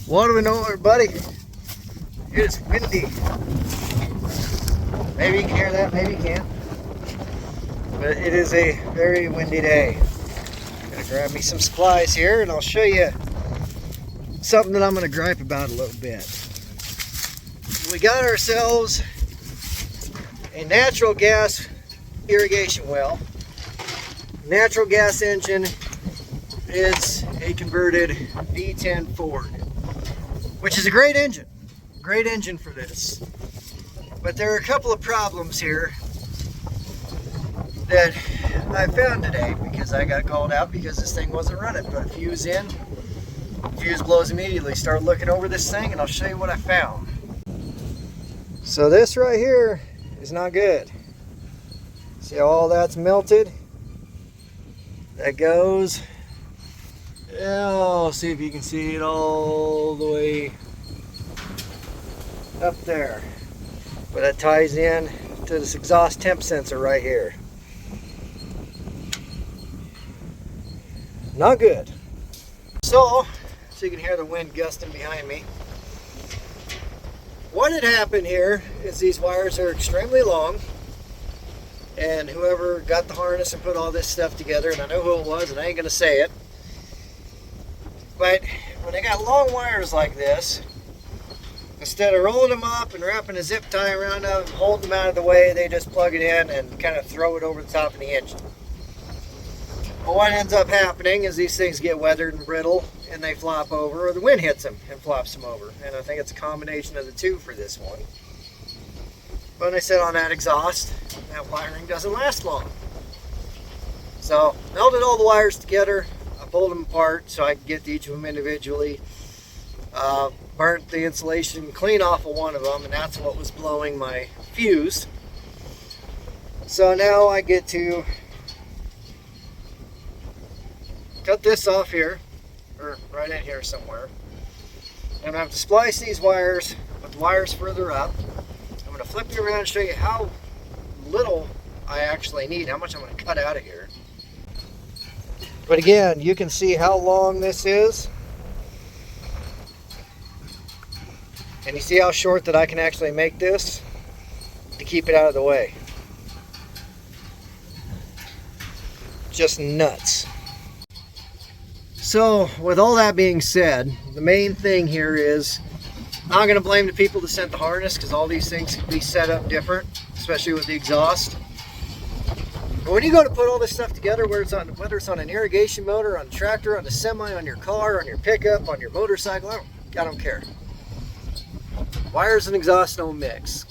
What do we know, everybody? It's windy. Maybe you can hear that, maybe you can't. But it is a very windy day. I'm gonna grab me some supplies here and I'll show you something that I'm gonna gripe about a little bit. We got ourselves a natural gas irrigation well. Natural gas engine. It's a converted V10 Ford, which is a great engine for this. But there are a couple of problems here that I found today because I got called out because this thing wasn't running. Put a fuse in, fuse blows immediately. Start looking over this thing and I'll show you what I found. So this right here is not good. See how all that's melted? That goes. Yeah, see if you can see it all the way up there. But that ties in to this exhaust temp sensor right here. Not good. So you can hear the wind gusting behind me. What had happened here is these wires are extremely long, and whoever got the harness and put all this stuff together, and I know who it was and I ain't gonna say it, but when they got long wires like this, instead of rolling them up and wrapping a zip tie around them, holding them out of the way, they just plug it in and kind of throw it over the top of the engine. Well, what ends up happening is these things get weathered and brittle and they flop over, or the wind hits them and flops them over. And I think it's a combination of the two for this one. But when I sit on that exhaust, that wiring doesn't last long. So, melted all the wires together. I pulled them apart so I could get to each of them individually. Burnt the insulation clean off of one of them, and that's what was blowing my fuse. So now I get to cut this off here, or right in here somewhere. And I have to splice these wires with the wires further up. I'm going to flip you around and show you how little I actually need, how much I'm going to cut out of here. But again, you can see how long this is. And you see how short that I can actually make this to keep it out of the way. Just nuts. So with all that being said, the main thing here is I'm not going to blame the people that sent the harness, because all these things can be set up different, especially with the exhaust. But when you go to put all this stuff together, whether it's on an irrigation motor, on a tractor, on a semi, on your car, on your pickup, on your motorcycle, I don't care. Wires and exhaust don't mix.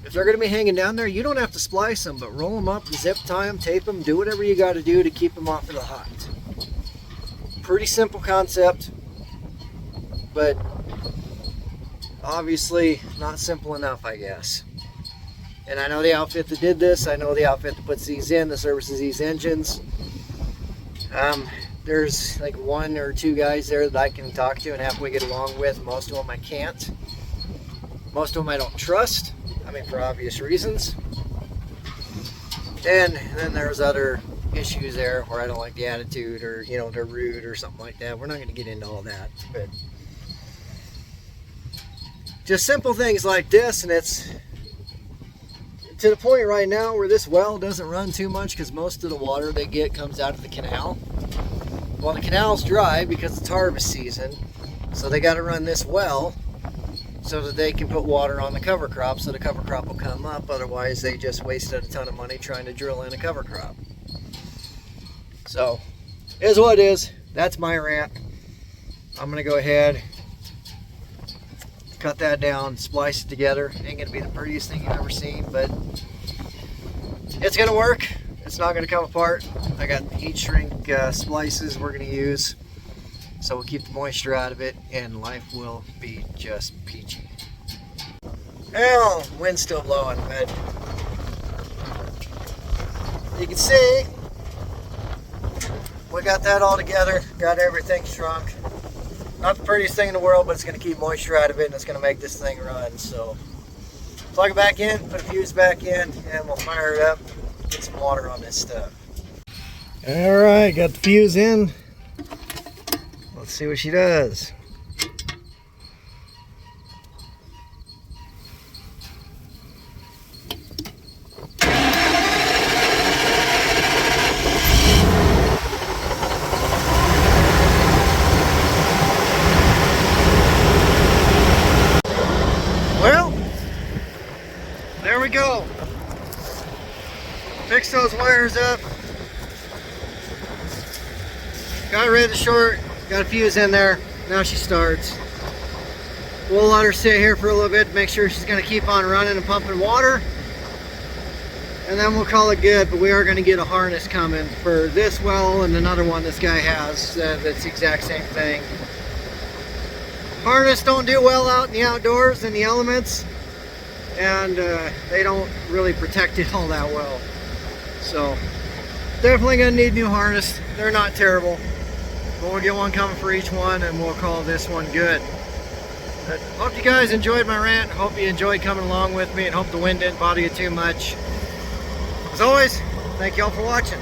If they're going to be hanging down there, you don't have to splice them, but roll them up, zip tie them, tape them, do whatever you got to do to keep them off of the hot. Pretty simple concept, but obviously not simple enough, I guess. And I know the outfit that did this. I know the outfit that puts these in, that services these engines. There's like one or two guys there that I can talk to and halfway get along with. Most of them I can't. Most of them I don't trust. I mean, for obvious reasons. And then there's other issues there where I don't like the attitude, or you know, they're rude or something like that. We're not going to get into all that, but just simple things like this. And it's to the point right now where this well doesn't run too much because most of the water they get comes out of the canal. Well, the canal's dry because it's harvest season, so they got to run this well so that they can put water on the cover crop, so the cover crop will come up. Otherwise they just wasted a ton of money trying to drill in a cover crop. So, it is what it is. That's my rant. I'm going to go ahead, cut that down, splice it together. Ain't going to be the prettiest thing you've ever seen, but it's going to work. It's not going to come apart. I got heat shrink splices we're going to use, so we'll keep the moisture out of it, and life will be just peachy. Well, wind's still blowing, but you can see we got that all together, got everything shrunk. Not the prettiest thing in the world, but it's going to keep moisture out of it, and it's going to make this thing run. So plug it back in, put a fuse back in, and we'll fire it up, get some water on this stuff. Alright, got the fuse in. Let's see what she does. go. Fix those wires up. Got rid of the short, got a fuse in there. Now she starts. We'll let her sit here for a little bit, make sure she's going to keep on running and pumping water. And then we'll call it good, but we are going to get a harness coming for this well and another one this guy has that's the exact same thing. Harness don't do well out in the outdoors in the elements, and they don't really protect it all that well. So definitely going to need a new harness. They're not terrible, but we'll get one coming for each one and we'll call this one good. But hope you guys enjoyed my rant. Hope you enjoyed coming along with me, and hope the wind didn't bother you too much. As always, thank you all for watching.